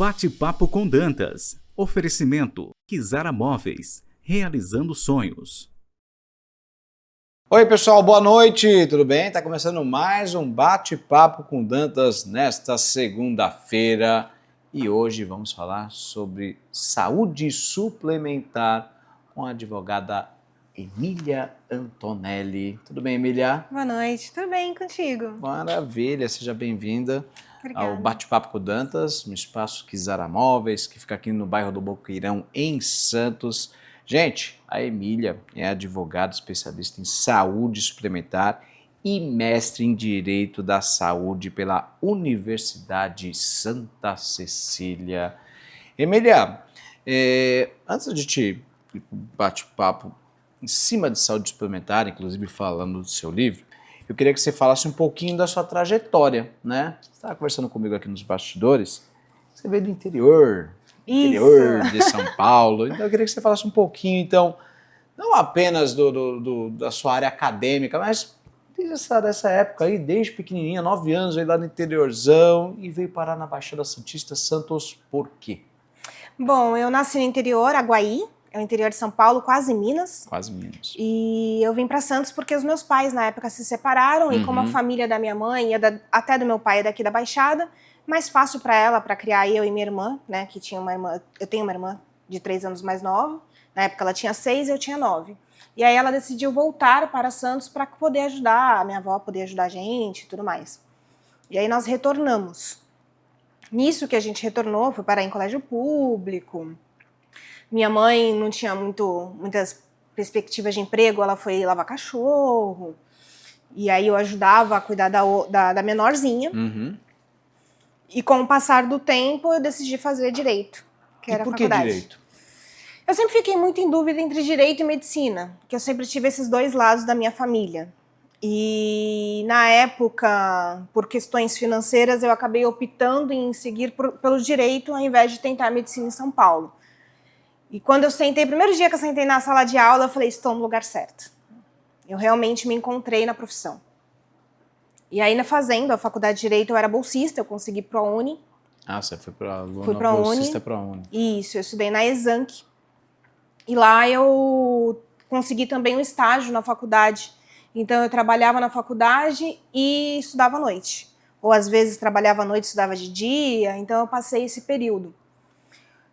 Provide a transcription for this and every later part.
Bate-papo com Dantas. Oferecimento Kizara Móveis. Realizando sonhos. Oi pessoal, boa noite, tudo bem? Está começando mais um Bate-papo com Dantas nesta segunda-feira e hoje vamos falar sobre saúde suplementar com a advogada Emília Antonelli. Tudo bem, Emília? Boa noite, tudo bem contigo? Maravilha, seja bem-vinda ao Obrigada. Bate-papo com Dantas, no espaço Kizara Móveis, que fica aqui no bairro do Boqueirão, em Santos. Gente, a Emília é advogada especialista em saúde suplementar e mestre em Direito da Saúde pela Universidade Santa Cecília. Emília, antes de te bate-papo em cima de saúde suplementar, inclusive falando do seu livro, eu queria que você falasse um pouquinho da sua trajetória, né? Você estava conversando comigo aqui nos bastidores, você veio do interior de São Paulo, então eu queria que você falasse um pouquinho, então, não apenas da sua área acadêmica, mas dessa época aí, desde pequenininha, 9 anos, aí lá no interiorzão, e veio parar na Baixada Santista, Santos, por quê? Bom, eu nasci no interior, Aguaí, é o interior de São Paulo, quase Minas. Quase Minas. E eu vim para Santos porque os meus pais na época se separaram e como a família da minha mãe e até do meu pai é daqui da Baixada, mais fácil para ela, para criar eu e minha irmã, né, que tinha uma irmã, eu tenho uma irmã de 3 anos mais nova, na época ela tinha 6 e eu tinha 9. E aí ela decidiu voltar para Santos para poder ajudar, a minha avó poder ajudar a gente e tudo mais. E aí nós retornamos. Nisso que a gente retornou, fui parar em colégio público. Minha mãe não tinha muitas perspectivas de emprego, ela foi lavar cachorro. E aí eu ajudava a cuidar da menorzinha. E com o passar do tempo, eu decidi fazer direito, que era a faculdade. Por que direito? Eu sempre fiquei muito em dúvida entre direito e medicina, que eu sempre tive esses dois lados da minha família. E na época, por questões financeiras, eu acabei optando em seguir pelo direito ao invés de tentar a medicina em São Paulo. E quando eu sentei, primeiro dia que eu sentei na sala de aula, eu falei, estou no lugar certo. Eu realmente me encontrei na profissão. E aí, fazendo a faculdade de Direito, eu era bolsista, eu consegui ProUni. Ah, você foi para aluna Fui pra bolsista ProUni. Isso, eu estudei na Exanc. E lá eu consegui também um estágio na faculdade. Então, eu trabalhava na faculdade e estudava à noite. Ou, às vezes, trabalhava à noite e estudava de dia. Então, eu passei esse período.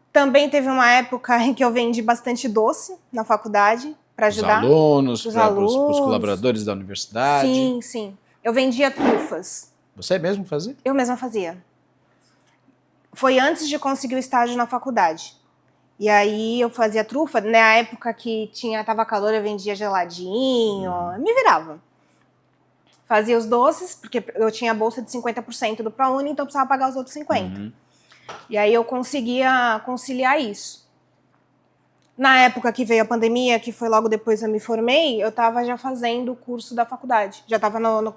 Também teve uma época em que eu vendi bastante doce na faculdade para ajudar os alunos, para os colaboradores da universidade. Sim, sim. Eu vendia trufas. Você mesmo fazia? Eu mesma fazia. Foi antes de conseguir o estágio na faculdade. E aí eu fazia trufa, na época que tava calor, eu vendia geladinho, me virava. Fazia os doces, porque eu tinha a bolsa de 50% do ProUni, então eu precisava pagar os outros 50%. E aí eu conseguia conciliar isso. Na época que veio a pandemia, que foi logo depois eu me formei, eu estava já fazendo o curso da faculdade. Já estava no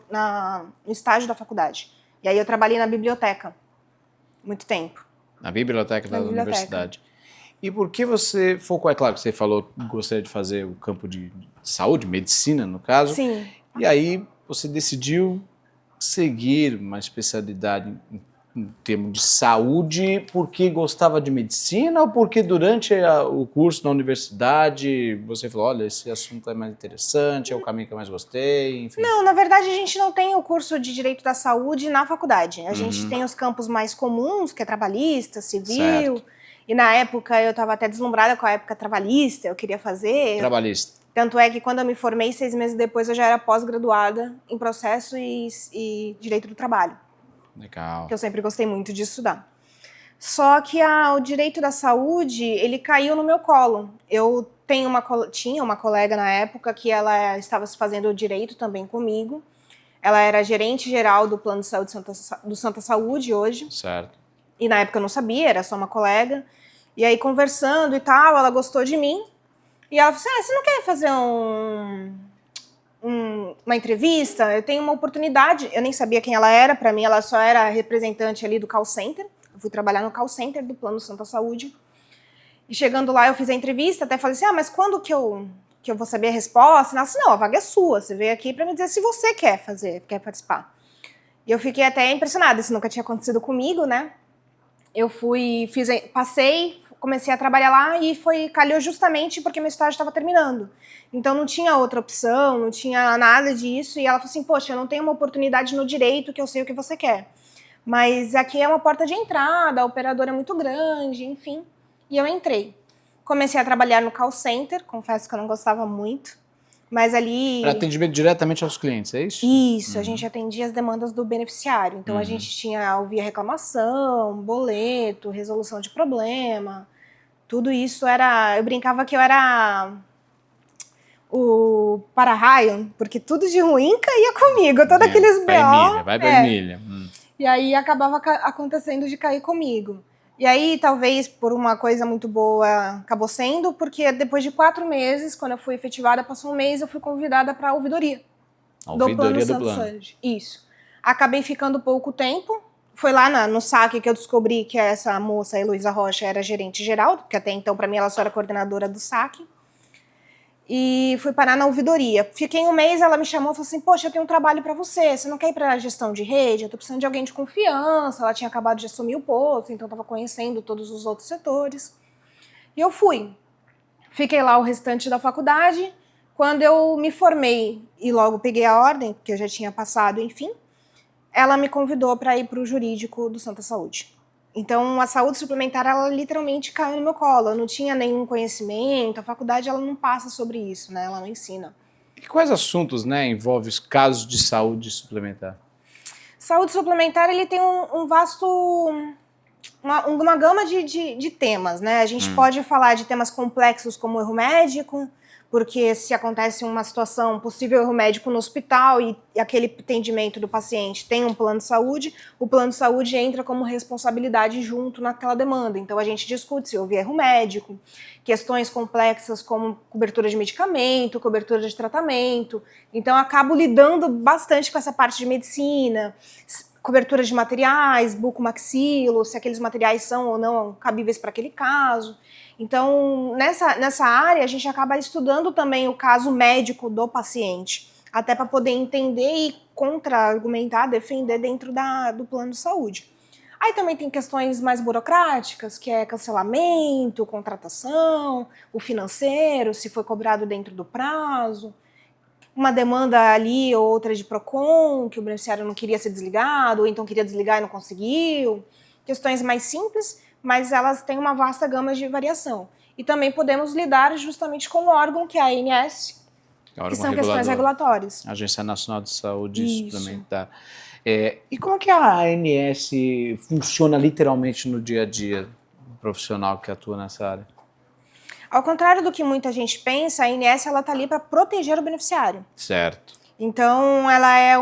estágio da faculdade. E aí eu trabalhei na biblioteca. Muito tempo. Na biblioteca da universidade. E por que você focou? É claro que você falou que gostaria de fazer o campo de saúde, medicina no caso. Sim. E aí você decidiu seguir uma especialidade em termos de saúde porque gostava de medicina ou porque durante o curso na universidade você falou, olha, esse assunto é mais interessante, é o caminho que eu mais gostei, enfim? Não, na verdade a gente não tem o curso de Direito da Saúde na faculdade. A gente tem os campos mais comuns, que é trabalhista, civil. Certo. E na época eu estava até deslumbrada com a época trabalhista, eu queria fazer. Trabalhista. Tanto é que quando eu me formei, 6 meses depois eu já era pós-graduada em processo e direito do trabalho. Legal. Que eu sempre gostei muito de estudar. Só que o direito da saúde, ele caiu no meu colo. Eu tinha uma colega na época que ela estava se fazendo o direito também comigo. Ela era gerente geral do Plano de Saúde do Santa Saúde hoje. Certo. E na época eu não sabia, era só uma colega. E aí conversando e tal, ela gostou de mim. E ela falou assim, você não quer fazer uma entrevista? Eu tenho uma oportunidade. Eu nem sabia quem ela era, para mim ela só era representante ali do call center. Eu fui trabalhar no call center do Plano Santa Saúde. E chegando lá eu fiz a entrevista, até falei assim, mas quando que eu vou saber a resposta? Ela disse, não, a vaga é sua, você veio aqui para me dizer se você quer participar. E eu fiquei até impressionada, isso nunca tinha acontecido comigo, né? passei, comecei a trabalhar lá e calhou justamente porque meu estágio estava terminando. Então não tinha outra opção, não tinha nada disso. E ela falou assim, poxa, eu não tenho uma oportunidade no direito que eu sei o que você quer. Mas aqui é uma porta de entrada, a operadora é muito grande, enfim. E eu entrei. Comecei a trabalhar no call center, confesso que eu não gostava muito. Mas ali... Para atendimento diretamente aos clientes, é isso? Isso, a gente atendia as demandas do beneficiário. Então a gente ouvia reclamação, boleto, resolução de problema. Tudo isso era... Eu brincava que eu era o para-raio, porque tudo de ruim caía comigo. Todos aqueles BO... Vai pra Emília. E aí acabava acontecendo de cair comigo. E aí, talvez por uma coisa muito boa, acabou sendo, porque depois de 4 meses, quando eu fui efetivada, passou um mês, eu fui convidada para a ouvidoria. A ouvidoria do plano. Santos. Isso. Acabei ficando pouco tempo. Foi lá no SAC que eu descobri que essa moça, a Heloísa Rocha, era gerente geral, porque até então, para mim, ela só era coordenadora do SAC. E fui parar na ouvidoria. Fiquei um mês, ela me chamou e falou assim, poxa, eu tenho um trabalho para você não quer ir para a gestão de rede? Eu tô precisando de alguém de confiança. Ela tinha acabado de assumir o posto, então estava conhecendo todos os outros setores. E eu fui. Fiquei lá o restante da faculdade. Quando eu me formei e logo peguei a ordem, porque eu já tinha passado, enfim, ela me convidou para ir para o jurídico do Santa Saúde. Então, a saúde suplementar, ela literalmente caiu no meu colo. Eu não tinha nenhum conhecimento, a faculdade ela não passa sobre isso, né? Ela não ensina. E quais assuntos, né, envolvem os casos de saúde suplementar? Saúde suplementar, ele tem um vasto... Uma gama de temas, né? A gente pode falar de temas complexos como erro médico, porque se acontece uma situação, possível erro médico no hospital e aquele atendimento do paciente tem um plano de saúde, o plano de saúde entra como responsabilidade junto naquela demanda. Então a gente discute se houve erro médico, questões complexas como cobertura de medicamento, cobertura de tratamento. Então eu acabo lidando bastante com essa parte de medicina, cobertura de materiais, bucomaxilo, se aqueles materiais são ou não cabíveis para aquele caso. Então, nessa área, a gente acaba estudando também o caso médico do paciente, até para poder entender e contra-argumentar, defender dentro do plano de saúde. Aí também tem questões mais burocráticas, que é cancelamento, contratação, o financeiro, se foi cobrado dentro do prazo, uma demanda ali ou outra de PROCON, que o beneficiário não queria ser desligado, ou então queria desligar e não conseguiu. Questões mais simples, mas elas têm uma vasta gama de variação. E também podemos lidar justamente com o órgão que é a ANS, que são questões regulatórias. Agência Nacional de Saúde Suplementar. E como é que a ANS funciona literalmente no dia a dia do profissional que atua nessa área? Ao contrário do que muita gente pensa, a ANS está ali para proteger o beneficiário. Certo. Então, ela é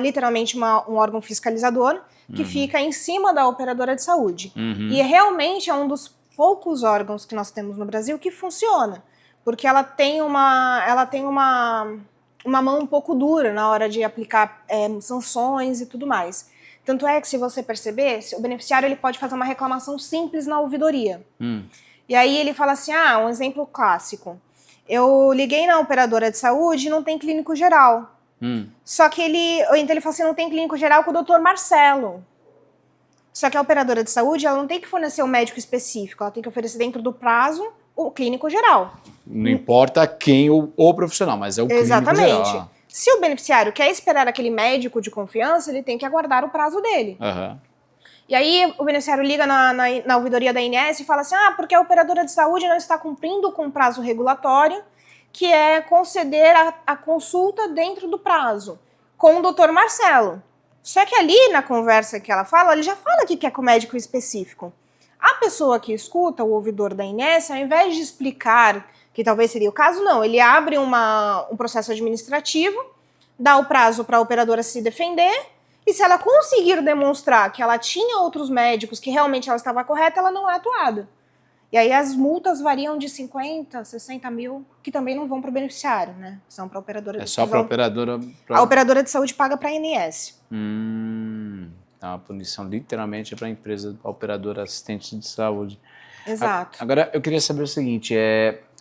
literalmente um órgão fiscalizador que fica em cima da operadora de saúde. E realmente é um dos poucos órgãos que nós temos no Brasil que funciona, porque ela tem uma mão um pouco dura na hora de aplicar sanções e tudo mais. Tanto é que, se você perceber, o beneficiário ele pode fazer uma reclamação simples na ouvidoria. E aí ele fala assim, um exemplo clássico, eu liguei na operadora de saúde e não tem clínico geral. Só que então ele fala assim, não tem clínico geral com o Dr. Marcelo. Só que a operadora de saúde, ela não tem que fornecer um médico específico, ela tem que oferecer dentro do prazo o clínico geral. Não importa quem o profissional, mas é o clínico geral. Exatamente. Se o beneficiário quer esperar aquele médico de confiança, ele tem que aguardar o prazo dele. E aí o beneficiário liga na ouvidoria da ANS e fala assim, porque a operadora de saúde não está cumprindo com o prazo regulatório, que é conceder a consulta dentro do prazo, com o Dr. Marcelo. Só que ali, na conversa que ela fala, ele já fala que quer com o médico específico. A pessoa que escuta, o ouvidor da ANS, ao invés de explicar que talvez seria o caso, não. Ele abre um processo administrativo, dá o prazo para a operadora se defender, e se ela conseguir demonstrar que ela tinha outros médicos, que realmente ela estava correta, ela não é atuada. E aí as multas variam de 50, 60 mil, que também não vão para o beneficiário, né? São para a operadora. É só para a operadora... A operadora de saúde paga para a ANS. Então a punição literalmente é para a empresa, a operadora assistente de saúde. Exato. Agora, eu queria saber o seguinte,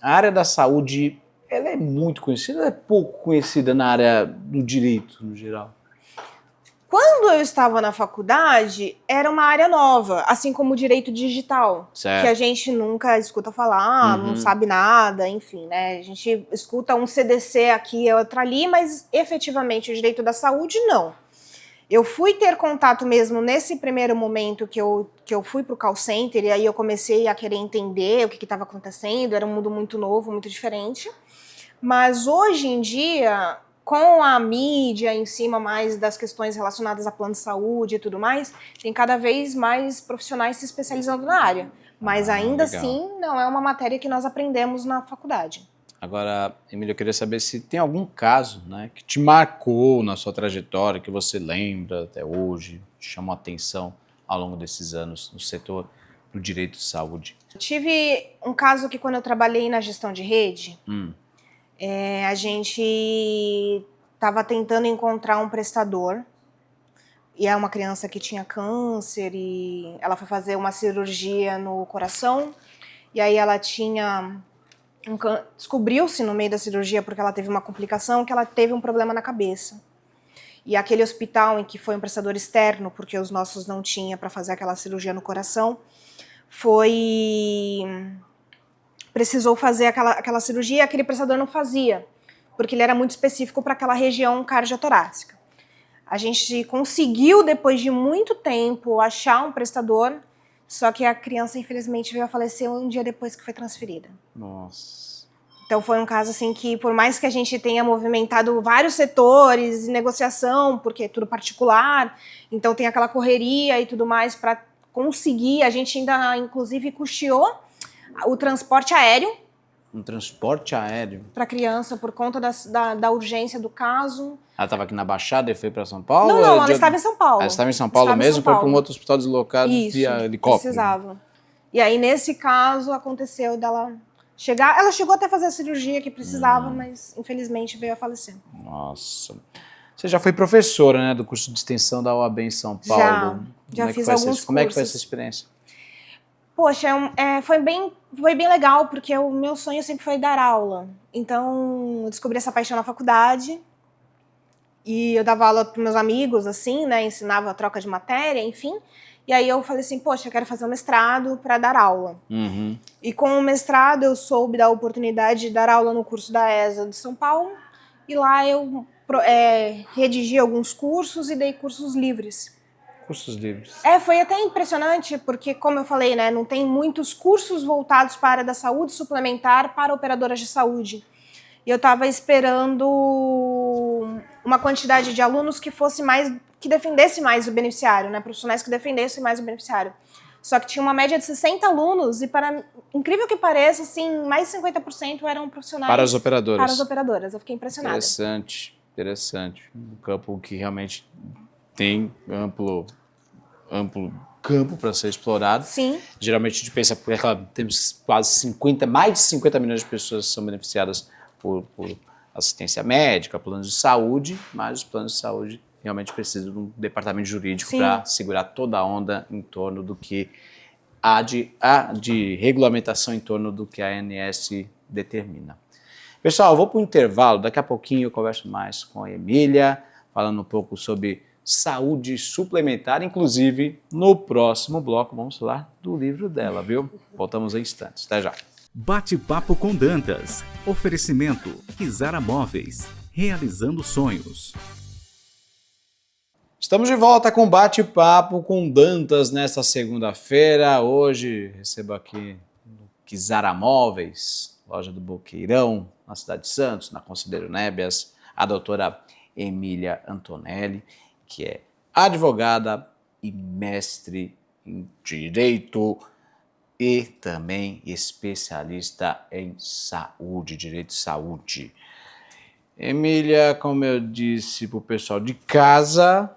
a área da saúde, ela é muito conhecida ou é pouco conhecida na área do direito, no geral? Quando eu estava na faculdade, era uma área nova, assim como o direito digital, Certo. que a gente nunca escuta falar, Uhum. não sabe nada, enfim, né? A gente escuta um CDC aqui e outro ali, mas efetivamente o direito da saúde, não. Eu fui ter contato mesmo nesse primeiro momento que eu fui para o call center, e aí eu comecei a querer entender o que estava acontecendo, era um mundo muito novo, muito diferente. Mas hoje em dia, com a mídia em cima mais das questões relacionadas a plano de saúde e tudo mais, tem cada vez mais profissionais se especializando na área. Mas ainda legal. assim, não é uma matéria que nós aprendemos na faculdade. Agora, Emília, eu queria saber se tem algum caso, né, que te marcou na sua trajetória, que você lembra até hoje, chamou atenção ao longo desses anos no setor do direito de saúde. Eu tive um caso que quando eu trabalhei na gestão de rede, a gente estava tentando encontrar um prestador, e é uma criança que tinha câncer, e ela foi fazer uma cirurgia no coração, e aí ela tinha... Descobriu-se no meio da cirurgia, porque ela teve uma complicação, que ela teve um problema na cabeça. E aquele hospital em que foi um prestador externo, porque os nossos não tinha para fazer aquela cirurgia no coração, precisou fazer aquela cirurgia, aquele prestador não fazia, porque ele era muito específico para aquela região cardiotorácica. A gente conseguiu, depois de muito tempo, achar um prestador, só que a criança, infelizmente, veio a falecer um dia depois que foi transferida. Nossa. Então foi um caso assim que, por mais que a gente tenha movimentado vários setores de negociação, porque é tudo particular, então tem aquela correria e tudo mais para conseguir, a gente ainda, inclusive, custeou o transporte aéreo. Um transporte aéreo? Para a criança, por conta da urgência do caso. Ela estava aqui na Baixada e foi para São Paulo? Não, ela estava em São Paulo. Ela estava em São Paulo mesmo? Foi para um outro hospital deslocado via helicóptero? Precisava. E aí, nesse caso, aconteceu dela chegar... Ela chegou até a fazer a cirurgia que precisava, mas infelizmente veio a falecer. Nossa. Você já foi professora, né, do curso de extensão da UAB em São Paulo? Já fiz alguns cursos. Como é que foi essa experiência? Poxa, foi bem legal, porque o meu sonho sempre foi dar aula. Então, eu descobri essa paixão na faculdade. E eu dava aula para meus amigos, assim, né? Ensinava a troca de matéria, enfim. E aí eu falei assim, poxa, eu quero fazer um mestrado para dar aula. E com o mestrado eu soube da oportunidade de dar aula no curso da ESA de São Paulo. E lá eu redigi alguns cursos e dei cursos livres. Cursos livres. Foi até impressionante, porque, como eu falei, né, não tem muitos cursos voltados para a área da saúde suplementar para operadoras de saúde. E eu estava esperando uma quantidade de alunos que defendesse mais o beneficiário, né, profissionais que defendessem mais o beneficiário. Só que tinha uma média de 60 alunos e, para incrível que pareça, assim, mais de 50% eram profissionais... Para as operadoras. Para as operadoras. Eu fiquei impressionada. Interessante. Um campo que realmente tem amplo campo para ser explorado. Sim. Geralmente a gente pensa, porque temos quase mais de 50 milhões de pessoas que são beneficiadas por assistência médica, planos de saúde, mas os planos de saúde realmente precisam de um departamento jurídico para segurar toda a onda em torno do que há de regulamentação em torno do que a ANS determina. Pessoal, eu vou para o intervalo, daqui a pouquinho eu converso mais com a Emília, falando um pouco sobre saúde suplementar, inclusive no próximo bloco vamos falar do livro dela, viu? Voltamos em instantes, até já. Bate-papo com Dantas. Oferecimento Kizara Móveis, realizando sonhos. Estamos de volta com Bate-papo com Dantas nesta segunda-feira. Hoje recebo aqui no Kizara Móveis, loja do Boqueirão, na cidade de Santos, na Conselheiro Nébias, a doutora Emília Antonelli, que é advogada e mestre em Direito e também especialista em saúde, direito de saúde. Emília, como eu disse para o pessoal de casa,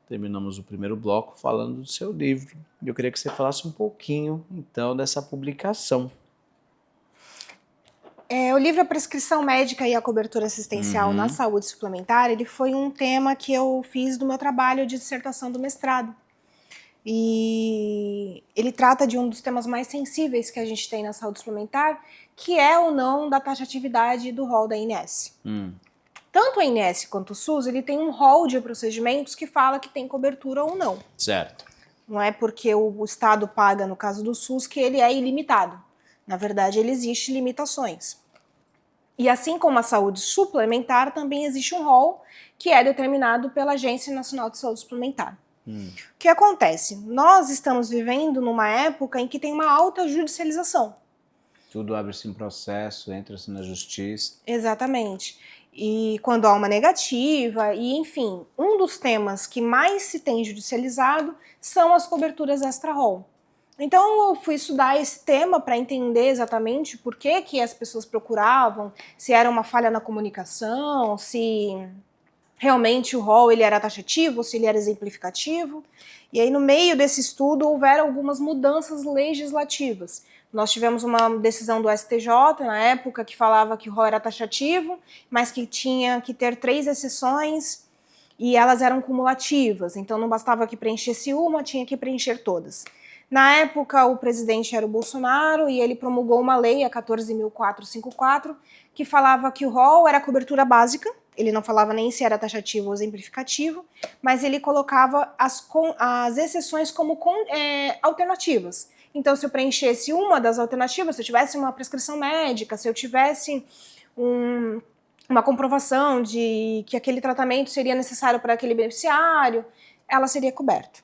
terminamos o primeiro bloco falando do seu livro. Eu queria que você falasse um pouquinho, então, dessa publicação. O livro A Prescrição Médica e a Cobertura Assistencial na Saúde Suplementar, ele foi um tema que eu fiz do meu trabalho de dissertação do mestrado. E ele trata de um dos temas mais sensíveis que a gente tem na saúde suplementar, que é ou não da taxatividade do rol da ANS. Tanto a INS quanto o SUS, ele tem um rol de procedimentos que fala que tem cobertura ou não. Certo. Não é porque o Estado paga, no caso do SUS, que ele é ilimitado. Na verdade, ele existe limitações. E assim como a saúde suplementar, também existe um rol que é determinado pela Agência Nacional de Saúde Suplementar. O que acontece? Nós estamos vivendo numa época em que tem uma alta judicialização. Tudo abre-se em processo, entra-se na justiça. Exatamente. E quando há uma negativa, e enfim, um dos temas que mais se tem judicializado são as coberturas extra-rol. Então eu fui estudar esse tema para entender exatamente por que as pessoas procuravam, se era uma falha na comunicação, se realmente o rol ele era taxativo, se ele era exemplificativo. E aí no meio desse estudo houveram algumas mudanças legislativas. Nós tivemos uma decisão do STJ na época que falava que o rol era taxativo, mas que tinha que ter 3 exceções e elas eram cumulativas. Então não bastava que preenchesse uma, tinha que preencher todas. Na época o presidente era o Bolsonaro e ele promulgou uma lei, a 14.454, que falava que o rol era cobertura básica. Ele não falava nem se era taxativo ou exemplificativo, mas ele colocava as exceções como alternativas. Então, se eu preenchesse uma das alternativas, se eu tivesse uma prescrição médica, se eu tivesse uma comprovação de que aquele tratamento seria necessário para aquele beneficiário, ela seria coberta.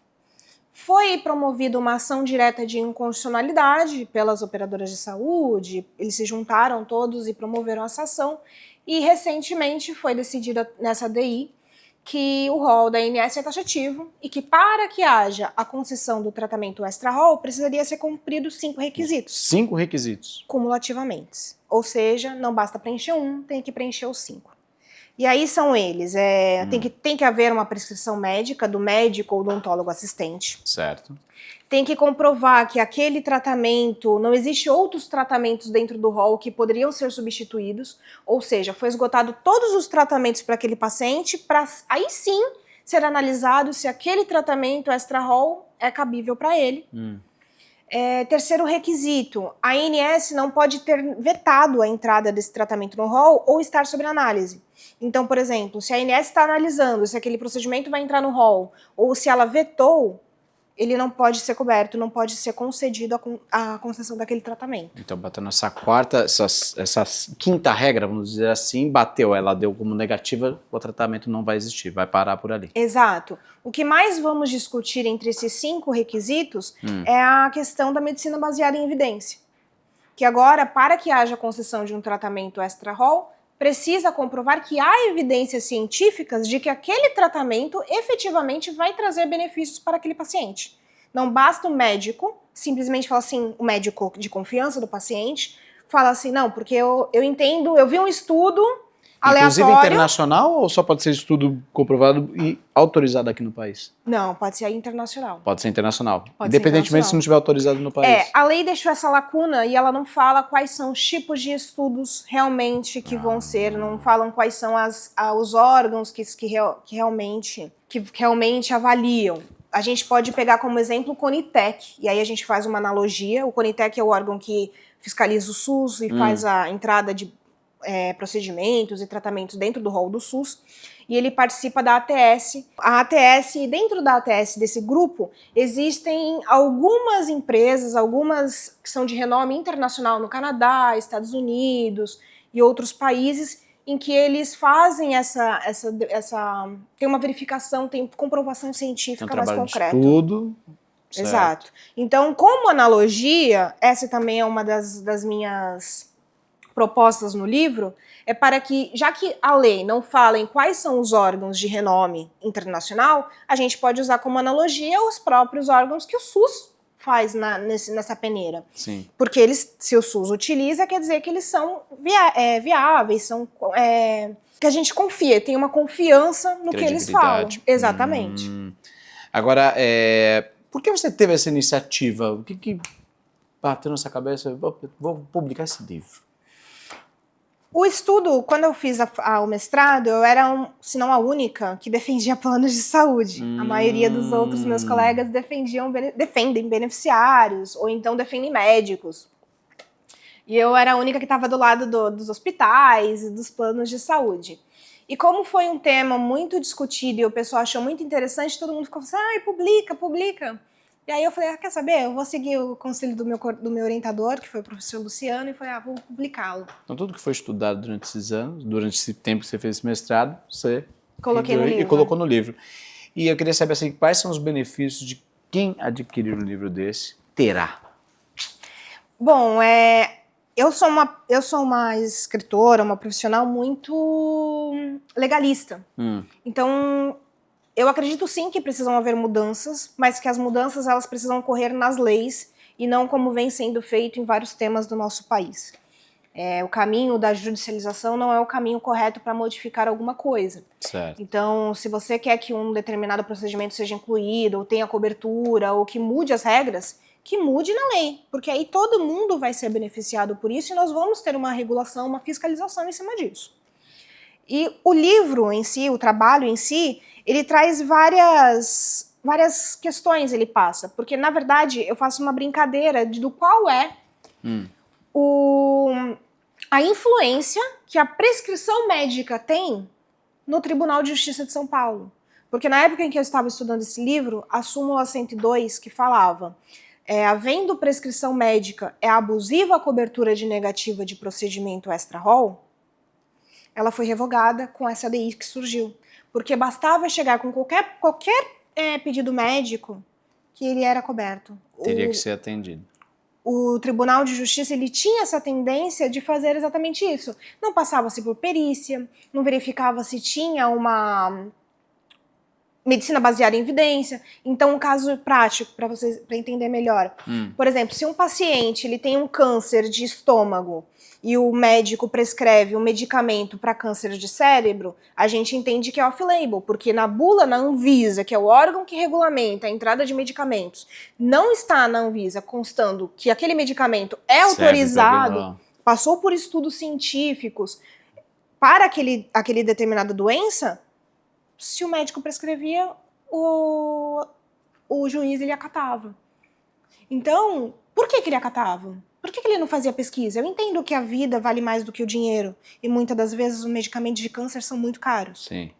Foi promovida uma ação direta de inconstitucionalidade pelas operadoras de saúde, eles se juntaram todos e promoveram essa ação, e recentemente foi decidida nessa DI que o rol da INS é taxativo e que para que haja a concessão do tratamento extra-rol precisaria ser cumpridos 5 requisitos. 5 requisitos. Cumulativamente. Ou seja, não basta preencher um, tem que preencher os 5. E aí são eles, tem que haver uma prescrição médica do médico ou odontólogo assistente. Certo. Tem que comprovar que aquele tratamento, não existe outros tratamentos dentro do rol que poderiam ser substituídos, ou seja, foi esgotado todos os tratamentos para aquele paciente, para aí sim ser analisado se aquele tratamento extra-rol é cabível para ele. Terceiro requisito, a ANS não pode ter vetado a entrada desse tratamento no rol ou estar sob análise. Então, por exemplo, se a ANS está analisando se aquele procedimento vai entrar no rol ou se ela vetou, ele não pode ser coberto, não pode ser concedido a concessão daquele tratamento. Então, batendo essa quinta regra, vamos dizer assim, bateu, ela deu como negativa, o tratamento não vai existir, vai parar por ali. Exato. O que mais vamos discutir entre esses 5 requisitos é a questão da medicina baseada em evidência. Que agora, para que haja concessão de um tratamento extra-rol, precisa comprovar que há evidências científicas de que aquele tratamento efetivamente vai trazer benefícios para aquele paciente. Não basta o médico simplesmente falar assim, o médico de confiança do paciente, fala assim, não, porque eu entendo, eu vi um estudo aleatório. Inclusive internacional ou só pode ser estudo comprovado e autorizado aqui no país? Não, pode ser internacional. Pode ser internacional. Pode ser independentemente se não estiver autorizado no país. A lei deixou essa lacuna e ela não fala quais são os tipos de estudos realmente que vão ser, não falam quais são os órgãos que realmente avaliam. A gente pode pegar como exemplo o CONITEC, e aí a gente faz uma analogia. O CONITEC é o órgão que fiscaliza o SUS e faz a entrada de procedimentos e tratamentos dentro do rol do SUS, e ele participa da ATS. A ATS, dentro da ATS desse grupo, existem algumas empresas, algumas que são de renome internacional no Canadá, Estados Unidos e outros países, em que eles fazem tem uma verificação, tem comprovação científica mais concreta. Tudo. Exato. Então, como analogia, essa também é uma das minhas propostas no livro, é para que, já que a lei não fala em quais são os órgãos de renome internacional, a gente pode usar como analogia os próprios órgãos que o SUS faz nessa peneira. Sim. Porque se o SUS utiliza, quer dizer que eles são viáveis, são que a gente confia, tem uma confiança no que eles falam. Exatamente. Agora, por que você teve essa iniciativa? O que bateu na sua cabeça? Vou publicar esse livro. O estudo, quando eu fiz o mestrado, eu era, se não a única, que defendia planos de saúde. A maioria dos outros meus colegas defendem beneficiários, ou então defendem médicos. E eu era a única que estava do lado dos hospitais e dos planos de saúde. E como foi um tema muito discutido e o pessoal achou muito interessante, todo mundo ficou assim, ai, publica, publica. E aí eu falei, quer saber? Eu vou seguir o conselho do meu orientador, que foi o professor Luciano, e falei, vou publicá-lo. Então tudo que foi estudado durante esses anos, durante esse tempo que você fez esse mestrado, você Coloquei no livro. E colocou no livro. E eu queria saber assim, quais são os benefícios de quem adquirir um livro desse terá? Bom, eu sou uma escritora, uma profissional muito legalista. Então, eu acredito sim que precisam haver mudanças, mas que as mudanças elas precisam ocorrer nas leis e não como vem sendo feito em vários temas do nosso país. O caminho da judicialização não é o caminho correto para modificar alguma coisa. Certo. Então, se você quer que um determinado procedimento seja incluído, ou tenha cobertura, ou que mude as regras, que mude na lei, porque aí todo mundo vai ser beneficiado por isso e nós vamos ter uma regulação, uma fiscalização em cima disso. E o livro em si, o trabalho em si, ele traz várias questões, ele passa, porque na verdade eu faço uma brincadeira do qual é a influência que a prescrição médica tem no Tribunal de Justiça de São Paulo. Porque na época em que eu estava estudando esse livro, a súmula 102, que falava havendo prescrição médica, é abusiva a cobertura de negativa de procedimento extra-rol, ela foi revogada com essa ADI que surgiu. Porque bastava chegar com qualquer pedido médico que ele era coberto. Teria que ser atendido. O Tribunal de Justiça ele tinha essa tendência de fazer exatamente isso. Não passava-se por perícia, não verificava se tinha uma medicina baseada em evidência. Então, um caso prático, para entender melhor. Por exemplo, se um paciente ele tem um câncer de estômago e o médico prescreve um medicamento para câncer de cérebro, a gente entende que é off-label, porque na bula, na Anvisa, que é o órgão que regulamenta a entrada de medicamentos, não está na Anvisa constando que aquele medicamento é autorizado, passou por estudos científicos para aquele determinada doença. Se o médico prescrevia, o juiz ele acatava. Então, por que ele acatava? Por que ele não fazia pesquisa? Eu entendo que a vida vale mais do que o dinheiro. E muitas das vezes os medicamentos de câncer são muito caros. Sim.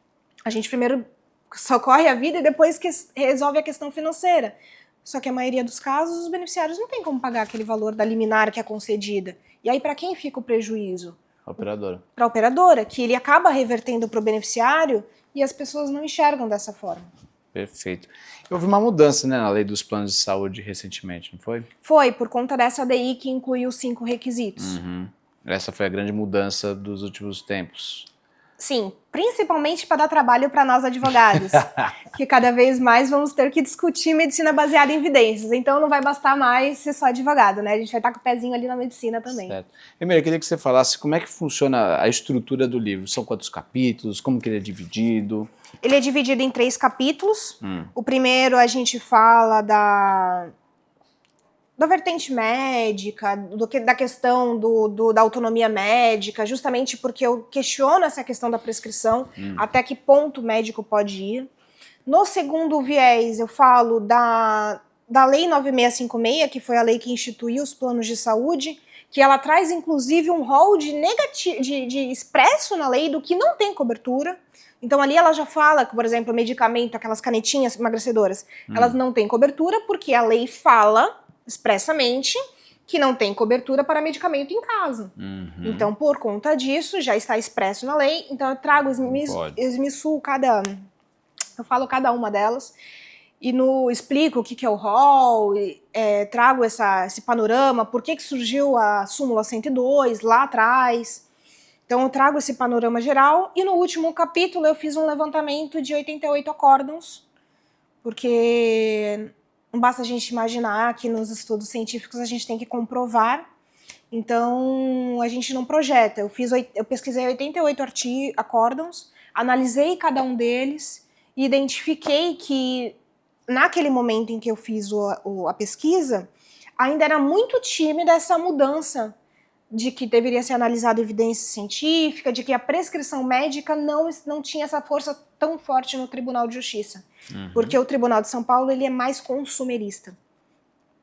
A gente primeiro socorre a vida e depois que resolve a questão financeira. Só que a maioria dos casos, os beneficiários não tem como pagar aquele valor da liminar que é concedida. E aí, para quem fica o prejuízo? Operadora. Para a operadora, que ele acaba revertendo para o beneficiário e as pessoas não enxergam dessa forma. Perfeito. Houve uma mudança, né, na lei dos planos de saúde recentemente, não foi? Foi, por conta dessa ADI que incluiu 5 requisitos. Essa foi a grande mudança dos últimos tempos. Sim, principalmente para dar trabalho para nós advogados, que cada vez mais vamos ter que discutir medicina baseada em evidências, então não vai bastar mais ser só advogado, né? A gente vai estar com o pezinho ali na medicina também. Certo. Primeiro, eu queria que você falasse como é que funciona a estrutura do livro. São quantos capítulos? Como que ele é dividido? Ele é dividido em 3 capítulos. O primeiro a gente fala da vertente médica, da questão da autonomia médica, justamente porque eu questiono essa questão da prescrição, até que ponto o médico pode ir. No segundo viés, eu falo da Lei 9656, que foi a lei que instituiu os planos de saúde, que ela traz, inclusive, um rol de expresso na lei do que não tem cobertura. Então, ali ela já fala que, por exemplo, medicamento, aquelas canetinhas emagrecedoras, elas não têm cobertura porque a lei fala expressamente que não tem cobertura para medicamento em casa. Então, por conta disso, já está expresso na lei. Então, eu trago, esmiçuo eu falo cada uma delas e explico o que é o rol, trago esse panorama, por que surgiu a súmula 102 lá atrás. Então, eu trago esse panorama geral e no último capítulo eu fiz um levantamento de 88 acórdãos, porque não basta a gente imaginar que nos estudos científicos a gente tem que comprovar, então a gente não projeta. Eu pesquisei 88 acórdãos, analisei cada um deles e identifiquei que naquele momento em que eu fiz a pesquisa, ainda era muito tímida essa mudança de que deveria ser analisada evidência científica, de que a prescrição médica não tinha essa força tão forte no Tribunal de Justiça. Porque o Tribunal de São Paulo ele é mais consumerista.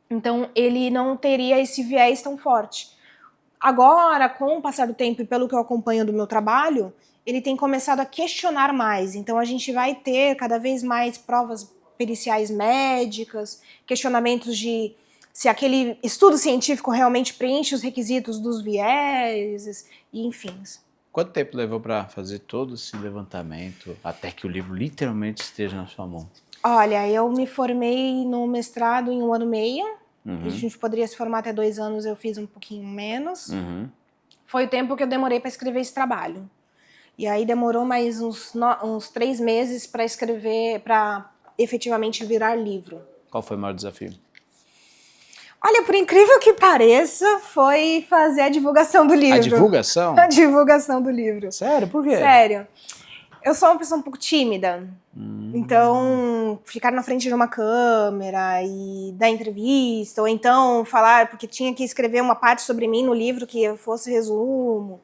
Então, ele não teria esse viés tão forte. Agora, com o passar do tempo e pelo que eu acompanho do meu trabalho, ele tem começado a questionar mais. Então, a gente vai ter cada vez mais provas periciais médicas, questionamentos de se aquele estudo científico realmente preenche os requisitos dos vieses, e enfim. Quanto tempo levou para fazer todo esse levantamento até que o livro literalmente esteja na sua mão? Olha, eu me formei no mestrado em 1 ano e meio. A gente poderia se formar até 2 anos, eu fiz um pouquinho menos. Foi o tempo que eu demorei para escrever esse trabalho. E aí demorou mais uns 3 meses para escrever, para efetivamente virar livro. Qual foi o maior desafio? Olha, por incrível que pareça, foi fazer a divulgação do livro. A divulgação? A divulgação do livro. Sério? Por quê? Sério. Eu sou uma pessoa um pouco tímida. Então, ficar na frente de uma câmera e dar entrevista, ou então falar, porque tinha que escrever uma parte sobre mim no livro que fosse resumo.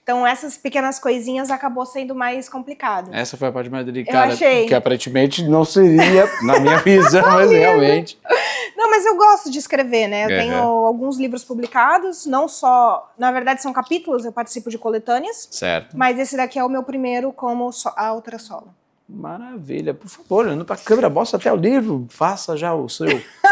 Então, essas pequenas coisinhas acabou sendo mais complicado. Essa foi a parte mais delicada. Eu achei. Que aparentemente não seria, na minha visão, mas realmente. Não, mas eu gosto de escrever, né? Eu tenho alguns livros publicados, não só... Na verdade, são capítulos, eu participo de coletâneas. Certo. Mas esse daqui é o meu primeiro como autora solo. Maravilha. Por favor, olhando para a câmera, mostra até o livro. Faça já o seu...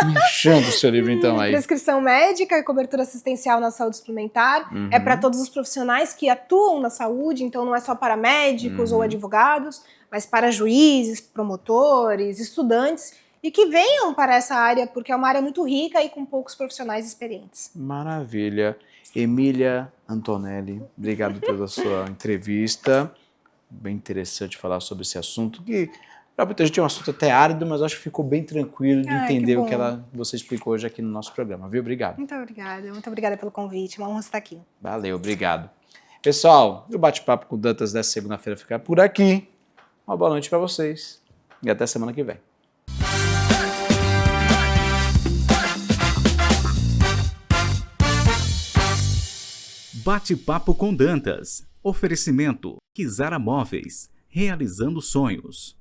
Mexendo o seu livro, então, aí. Prescrição médica e cobertura assistencial na saúde suplementar. É para todos os profissionais que atuam na saúde, então não é só para médicos ou advogados, mas para juízes, promotores, estudantes, e que venham para essa área, porque é uma área muito rica e com poucos profissionais experientes. Maravilha. Emília Antonelli, obrigado pela sua entrevista. Bem interessante falar sobre esse assunto, que para muita gente é um assunto até árido, mas acho que ficou bem tranquilo de entender o que você explicou hoje aqui no nosso programa, viu? Obrigado. Muito obrigada pelo convite, uma honra estar aqui. Valeu, obrigado. Pessoal, o bate-papo com o Dantas dessa segunda-feira fica por aqui. Uma boa noite para vocês e até semana que vem. Bate-papo com Dantas. Oferecimento Kizara Móveis. Realizando sonhos.